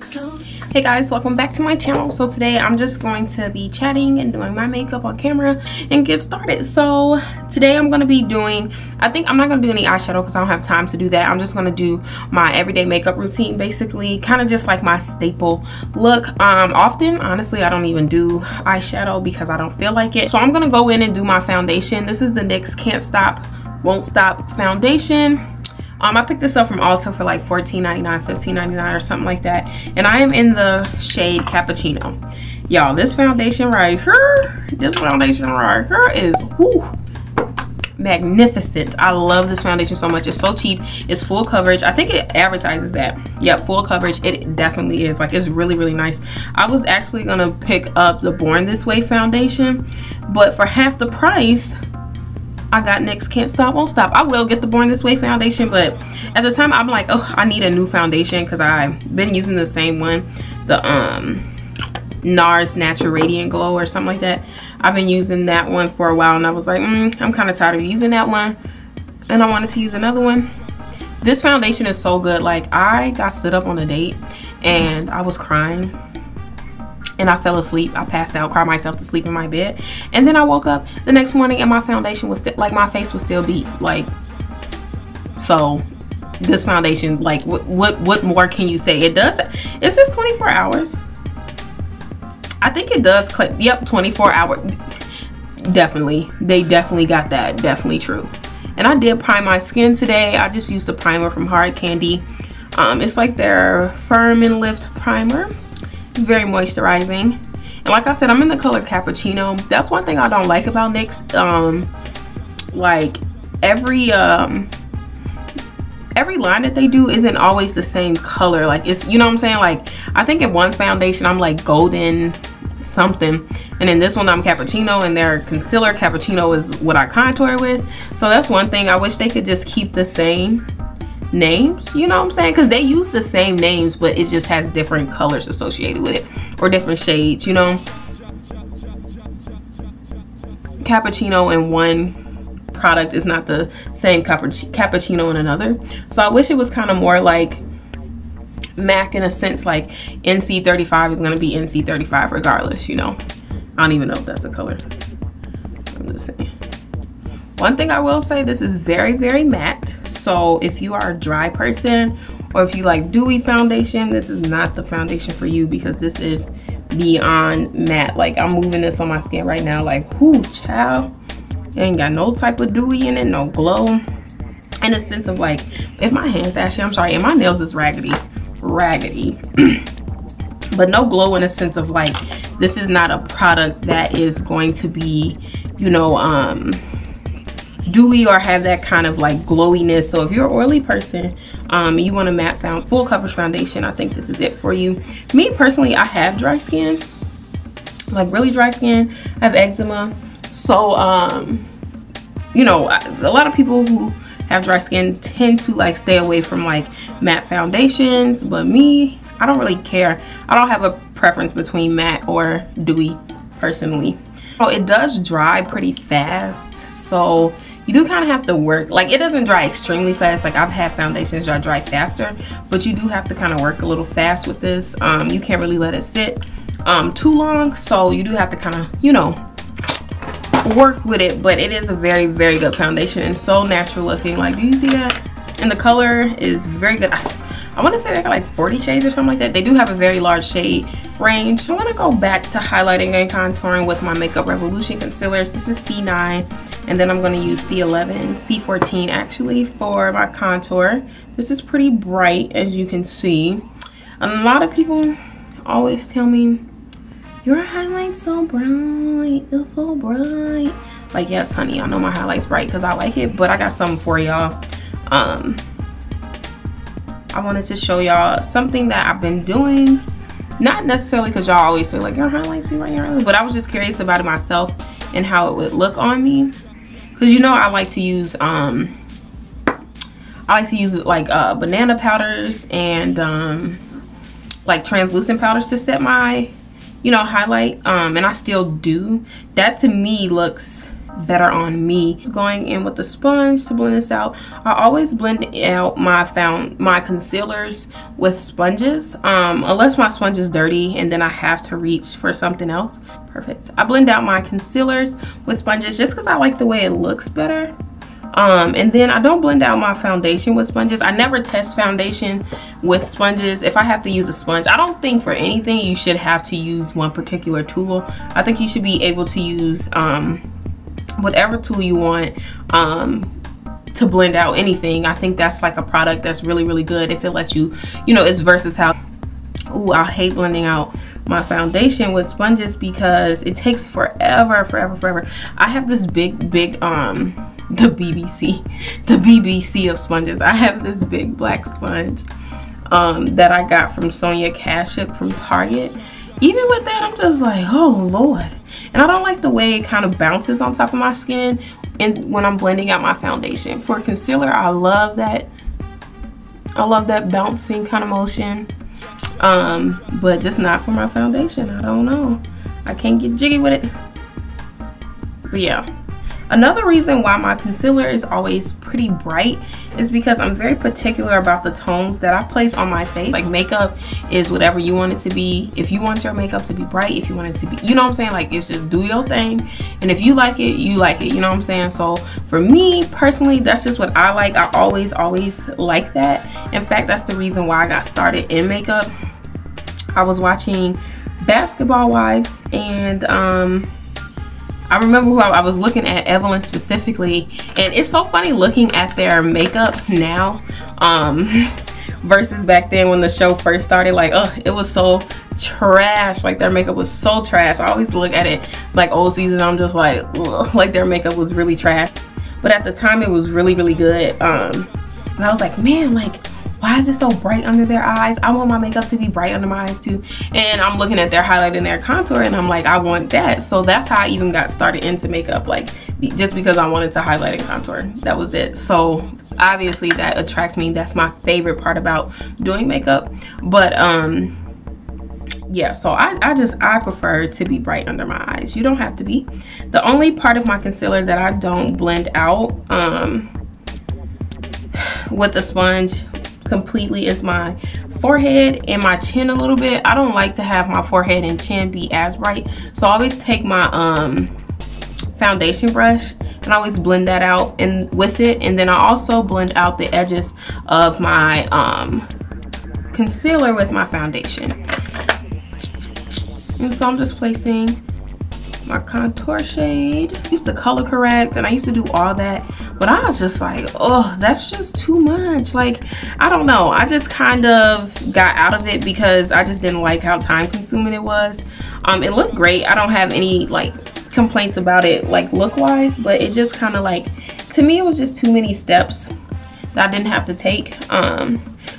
Hey guys, welcome back to my channel. So today I'm just going to be chatting and doing my makeup on camera and get started. So today I'm going to be doing, I think I'm not going to do any eyeshadow because I don't have time to do that. I'm just going to do my everyday makeup routine, basically kind of just like my staple look. Often honestly I don't even do eyeshadow because I don't feel like it. So I'm going to go in and do my foundation. This is the NYX Can't Stop Won't Stop foundation. I picked this up from Ulta for like $14.99, $15.99 or something like that. And I am in the shade Cappuccino. Y'all, this foundation right here, is whoo, magnificent. I love this foundation so much. It's so cheap. It's full coverage. I think it advertises that. Yep, full coverage. It definitely is. Like, it's really, really nice. I was actually going to pick up the Born This Way foundation, but for half the price, I got NYX Can't Stop Won't Stop. I will get the Born This Way foundation, but at the time I'm like, oh, I need a new foundation because I've been using the same one, the NARS Natural Radiant Glow or something like that. I've been using that one for a while and I was like, I'm kind of tired of using that one and I wanted to use another one. This foundation is so good. Like, I got stood up on a date and I was crying and I fell asleep. I passed out, cried myself to sleep in my bed, and then I woke up the next morning and my foundation was still, like, my face was still beat. Like, so this foundation, like, what more can you say? It does, it says 24 hours. I think it does click. Yep, 24 hours. Definitely, they definitely got that. Definitely true. And I did prime my skin today. I just used a primer from Hard Candy. It's like their Firm and Lift primer. Very moisturizing, and like I said, I'm in the color Cappuccino. That's one thing I don't like about NYX. Like, every line that they do isn't always the same color. Like, it's, you know what I'm saying? Like, I think in one foundation I'm like golden something, and in this one I'm Cappuccino, and their concealer Cappuccino is what I contour with. So that's one thing. I wish they could just keep the same names, you know what I'm saying? Because they use the same names, but it just has different colors associated with it, or different shades, you know. Cappuccino in one product is not the same Cappuccino in another. So I wish it was kind of more like MAC in a sense, like NC35 is going to be NC35 regardless, you know. I don't even know if that's a color. I'm just saying. One thing I will say, this is very, very matte. So if you are a dry person, or if you like dewy foundation, this is not the foundation for you, because this is beyond matte. Like, I'm moving this on my skin right now, like, whoo, child. It ain't got no type of dewy in it, no glow. In the sense of, like, if my hands actually, I'm sorry, and my nails is raggedy. But no glow in the sense of, like, this is not a product that is going to be, you know, dewy or have that kind of like glowiness. So if you're an oily person, you want a matte full coverage foundation, I think this is it for you. Me personally, I have dry skin, like really dry skin. I have eczema, so you know, a lot of people who have dry skin tend to like stay away from like matte foundations, but me, I don't really care. I don't have a preference between matte or dewy personally. So it does dry pretty fast, so you do kind of have to work. Like, it doesn't dry extremely fast. Like, I've had foundations that dry faster, but you do have to kind of work a little fast with this. You can't really let it sit too long, so you do have to kind of, you know, work with it. But it is a very, very good foundation and so natural looking. Like, do you see that? And the color is very good. I want to say they got like 40 shades or something like that. They do have a very large shade range. So I'm going to go back to highlighting and contouring with my Makeup Revolution concealers. This is C9. And then I'm going to use C11, C14 actually, for my contour. This is pretty bright, as you can see. A lot of people always tell me, your highlight's so bright, it's so bright. Like, yes, honey, I know my highlight's bright because I like it, but I got something for y'all. I wanted to show y'all something that I've been doing. Not necessarily because y'all always say, like, your highlight's too bright, your highlights, but I was just curious about it myself and how it would look on me. Because, you know, I like to use like banana powders and like translucent powders to set my, you know, highlight, and I still do that. To me looks better on me. Going in with the sponge to blend this out. I always blend out my concealers with sponges, unless my sponge is dirty and then I have to reach for something else. Perfect. I blend out my concealers with sponges just because I like the way it looks better. And then I don't blend out my foundation with sponges. I never test foundation with sponges. If I have to use a sponge, I don't think for anything you should have to use one particular tool. I think you should be able to use whatever tool you want to blend out anything. I think that's like a product that's really, really good if it lets you, you know, it's versatile. Ooh, I hate blending out my foundation with sponges because it takes forever. I have this big the BBC of sponges. I have this big black sponge that I got from Sonia Kashuk from Target. Even with that, I'm just like, oh Lord. And I don't like the way it kind of bounces on top of my skin and when I'm blending out my foundation. For concealer, I love that bouncing kind of motion. But just not for my foundation. I don't know. I can't get jiggy with it. But yeah. Another reason why my concealer is always pretty bright is because I'm very particular about the tones that I place on my face. Like, makeup is whatever you want it to be. If you want your makeup to be bright, if you want it to be, you know what I'm saying? Like, it's just do your thing. And if you like it, you like it. You know what I'm saying? So for me personally, that's just what I like. I always like that. In fact, that's the reason why I got started in makeup. I was watching Basketball Wives, and I remember who I was looking at, Evelyn specifically, and it's so funny looking at their makeup now versus back then when the show first started. Like, oh, it was so trash. Like, their makeup was so trash. I always look at it like old season, I'm just like, ugh, like their makeup was really trash. But at the time it was really, really good. And I was like, man, like, why is it so bright under their eyes? I want my makeup to be bright under my eyes too. And I'm looking at their highlight and their contour, and I'm like, I want that. So that's how I even got started into makeup, like just because I wanted to highlight and contour. That was it. So obviously that attracts me. That's my favorite part about doing makeup. But yeah, so I prefer to be bright under my eyes. You don't have to be. The only part of my concealer that I don't blend out with a sponge completely is my forehead and my chin a little bit. I don't like to have my forehead and chin be as bright, so I always take my foundation brush and I always blend that out and with it, and then I also blend out the edges of my concealer with my foundation. And so I'm just placing my contour shade. I used to color correct and I used to do all that, but I was just like, oh, that's just too much. Like, I don't know, I just kind of got out of it because I just didn't like how time consuming it was. It looked great. I don't have any like complaints about it like look wise, but it just kind of like, to me it was just too many steps that I didn't have to take.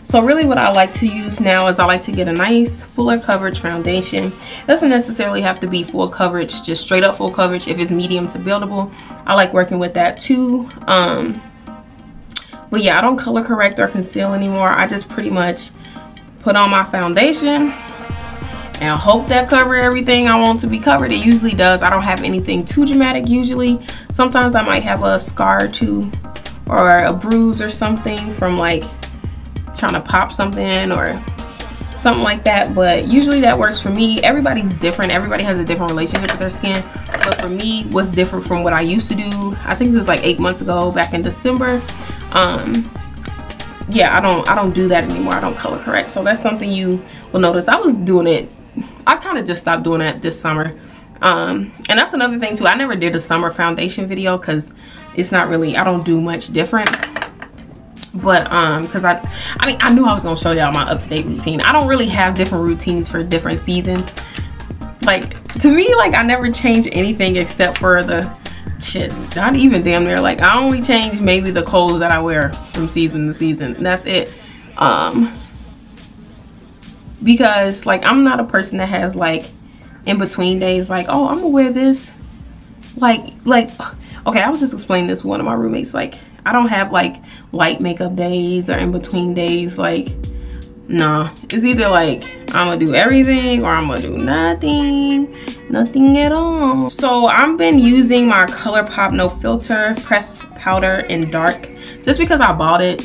So really what I like to use now is I like to get a nice fuller coverage foundation. It doesn't necessarily have to be full coverage, just straight up full coverage. If it's medium to buildable, I like working with that too. But yeah, I don't color correct or conceal anymore. I just pretty much put on my foundation and hope that cover everything I want to be covered. It usually does. I don't have anything too dramatic usually. Sometimes I might have a scar or two or a bruise or something from like trying to pop something or something like that, but usually that works for me. Everybody's different. Everybody has a different relationship with their skin, but for me, what's different from what I used to do, I think this was like 8 months ago, back in December. Yeah, I don't do that anymore. I don't color correct, so that's something you will notice. I was doing it, I kind of just stopped doing that this summer. And that's another thing too, I never did a summer foundation video because it's not really, I don't do much different. But because I mean, I knew I was gonna show y'all my up-to-date routine. I don't really have different routines for different seasons. Like, to me, like, I never change anything except for the shit, not even damn near, like, I only change maybe the clothes that I wear from season to season, and that's it. Because like, I'm not a person that has like in between days, like, oh, I'm gonna wear this, like okay, I was just explaining this to one of my roommates, like, I don't have like light makeup days or in between days. Like, no, it's either like I'm gonna do everything or I'm gonna do nothing at all. So I've been using my ColourPop No Filter Pressed Powder in Dark just because I bought it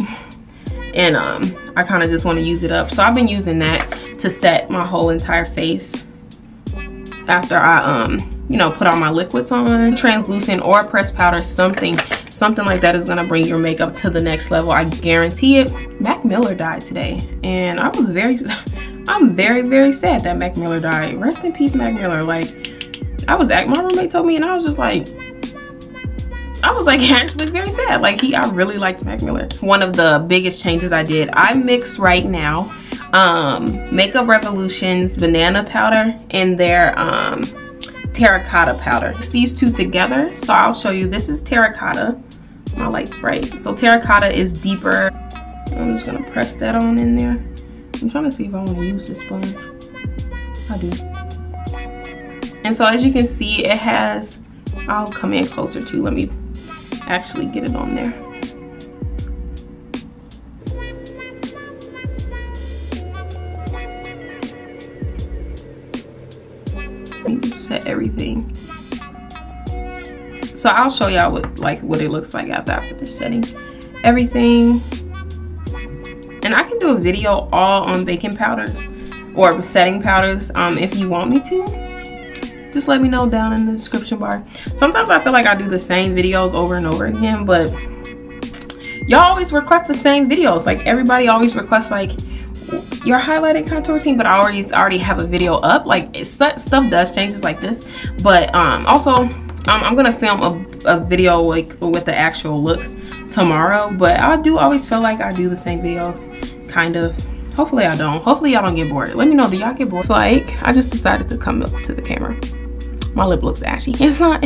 and I kind of just want to use it up. So I've been using that to set my whole entire face after I you know, put all my liquids on. Translucent or pressed powder, something like that is gonna bring your makeup to the next level. I guarantee it. Mac Miller died today, and I'm very sad that Mac Miller died. Rest in peace, Mac Miller. Like, my roommate told me, and I was like actually very sad. Like, I really liked Mac Miller. One of the biggest changes I did, I mix right now Makeup Revolution's banana powder and their terracotta powder. It's these two together, so I'll show you. This is terracotta. My light's bright. So terracotta is deeper. I'm just gonna press that on in there. I'm trying to see if I want to use this sponge. I do. And so as you can see, it has, I'll come in closer too. Let me actually get it on there. Let me just set everything. So I'll show y'all what it looks like after I finish setting everything. And I can do a video all on baking powders or setting powders if you want me to. Just let me know down in the description bar. Sometimes I feel like I do the same videos over and over again, but y'all always request the same videos. Like, everybody always requests like your highlighting contour routine, but I already have a video up. Like, stuff does change just like this, but also I'm gonna film a video like with the actual look tomorrow, but I do always feel like I do the same videos, kind of. Hopefully I don't. Hopefully y'all don't get bored. Let me know, do y'all get bored? It's like, I just decided to come up to the camera. My lip looks ashy. It's not,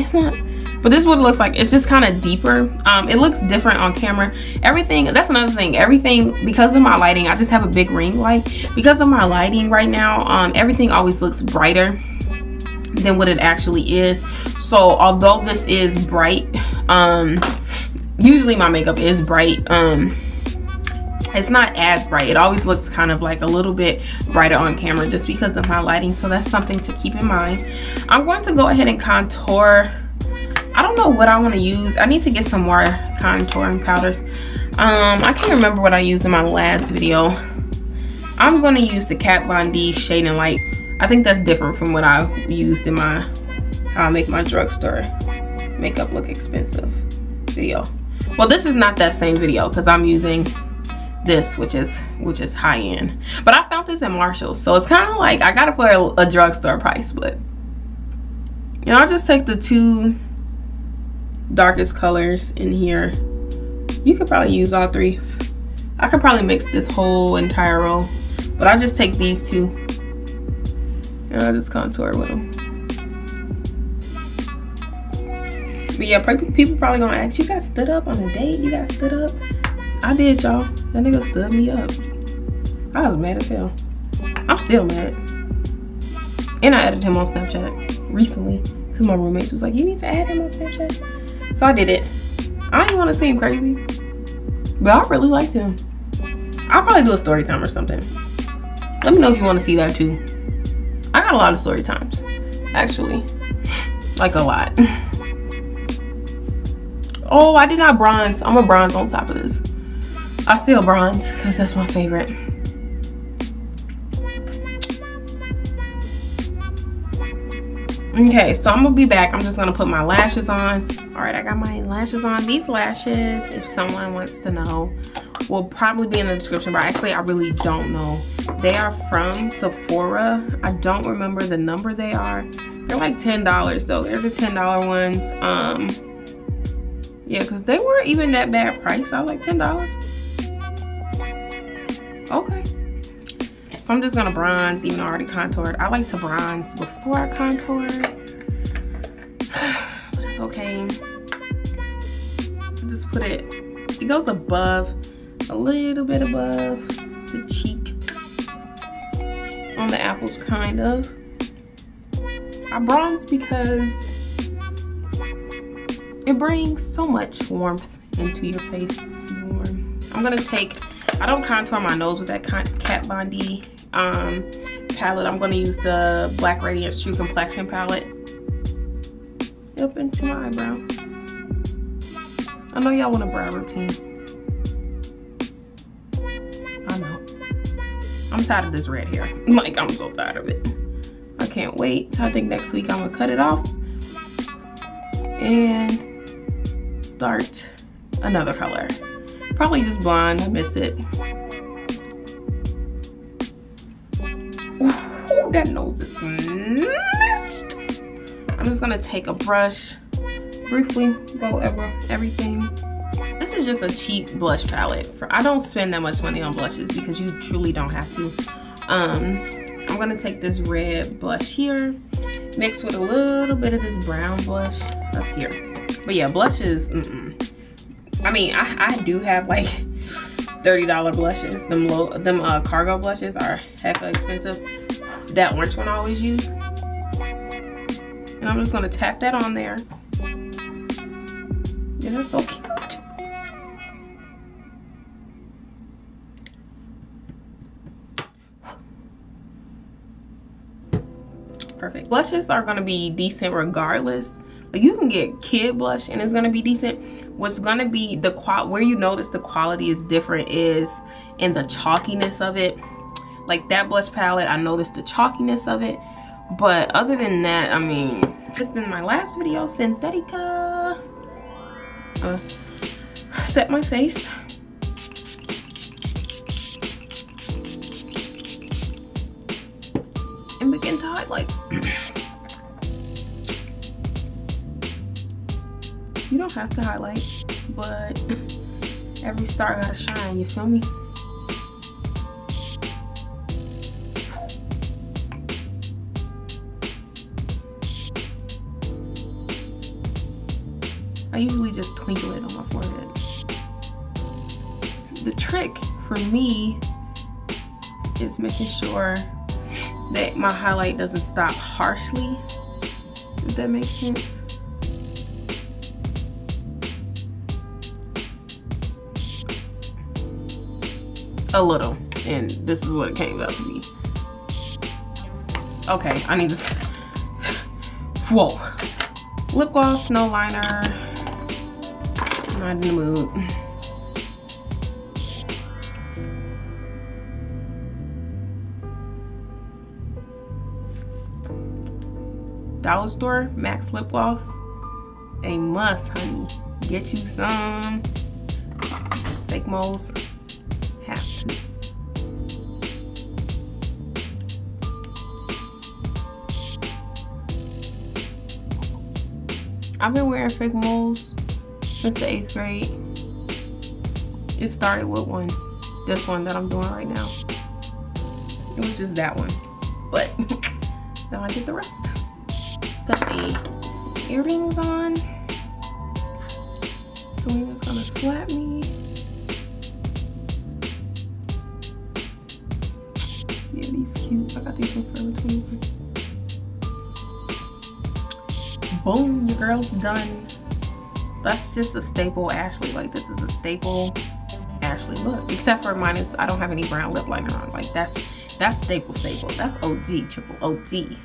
but this is what it looks like. It's just kind of deeper. It looks different on camera. Everything, that's another thing. Everything, because of my lighting, I just have a big ring light. Because of my lighting right now, everything always looks brighter than what it actually is. So although this is bright, usually my makeup is bright, it's not as bright. It always looks kind of like a little bit brighter on camera just because of my lighting. So that's something to keep in mind. I'm going to go ahead and contour. I don't know what I want to use. I need to get some more contouring powders. I can't remember what I used in my last video. I'm going to use the Kat Von D Shade and Light. I think that's different from what I used in my How I Make My Drugstore Makeup Look Expensive video. Well, this is not that same video because I'm using this, which is high end, but I found this at Marshall's, so it's kind of like I gotta put a drugstore price. But you know, I'll just take the two darkest colors in here. You could probably use all three. I could probably mix this whole entire row, but I'll just take these two and I'll just contour with them. But yeah, people probably gonna ask, you got stood up on a date? You got stood up? I did, y'all. That nigga stood me up. I was mad as hell. I'm still mad. And I added him on Snapchat recently because my roommate was like, you need to add him on Snapchat. So I did it. I didn't want to seem crazy, but I really liked him. I'll probably do a story time or something. Let me know if you want to see that too. I got a lot of story times, actually. Like, a lot. Oh, I did not bronze. I'm gonna bronze on top of this. I still bronze because that's my favorite. Okay, so I'm gonna be back. I'm just gonna put my lashes on. All right, I got my lashes on. These lashes, if someone wants to know, will probably be in the description bar. Actually, I really don't know. They are from Sephora. I don't remember the number they are. They're like $10 though. They're the $10 ones. Yeah, because they weren't even that bad price. I was like, $10. Okay. So I'm just gonna bronze, even though I already contoured. I like to bronze before I contour. But it's okay. Just put it goes above, a little bit above the cheek. On the apples, kind of. I bronze because it brings so much warmth into your face. I'm gonna take I don't contour my nose with that Kat Von D palette. I'm going to use the Black Radiance True Complexion palette up into my eyebrow. I know y'all want a brow routine. I know. I'm tired of this red hair. Like, I'm so tired of it. I can't wait. So I think next week I'm gonna cut it off and start another color. Probably just blonde. I miss it. Ooh, that nose is snatched. I'm just gonna take a brush, briefly go over everything. This is just a cheap blush palette. I don't spend that much money on blushes because you truly don't have to. I'm gonna take this red blush here, mix with a little bit of this brown blush up here. But yeah, blushes, I mean, I do have like $30 blushes. Them cargo blushes are hecka expensive. That orange one I always use. And I'm just gonna tap that on there. Yeah, that's so cute. Perfect. Blushes are gonna be decent regardless. Like, you can get kid blush and it's gonna be decent. What's gonna be where you notice the quality is different is in the chalkiness of it. Like that blush palette, I noticed the chalkiness of it. But other than that, I mean, just in my last video, Synthetica. Set my face. And begin to highlight. You don't have to highlight, but every star gotta shine, you feel me? I usually just twinkle it on my forehead. The trick for me is making sure that my highlight doesn't stop harshly, if that makes sense. A little, and this is what it came out to be. Okay, I need to, whoa. Lip gloss, no liner, not in the mood. Dollar store, Max lip gloss, a must, honey. Get you some. Fake moles, have to. I've been wearing fake moles since the 8th grade. It started with this one that I'm doing right now. It was just that one, but now I did the rest. Put the earrings on. Selena's gonna slap me. Yeah, these cute. I got these from Forever 21. Boom, your girl's done. That's just a staple Ashley. Like, this is a staple Ashley look. Except for mine is, I don't have any brown lip liner on. Like, that's staple. That's OG, triple OG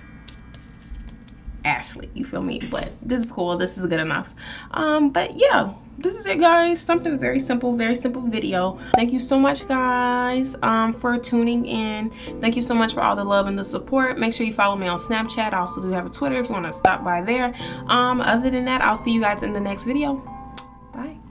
Ashley, you feel me? But this is cool. This is good enough. But yeah, this is it, guys. Something very simple video. Thank you so much, guys, for tuning in. Thank you so much for all the love and the support. Make sure you follow me on Snapchat. I also do have a Twitter if you want to stop by there. Other than that, I'll see you guys in the next video.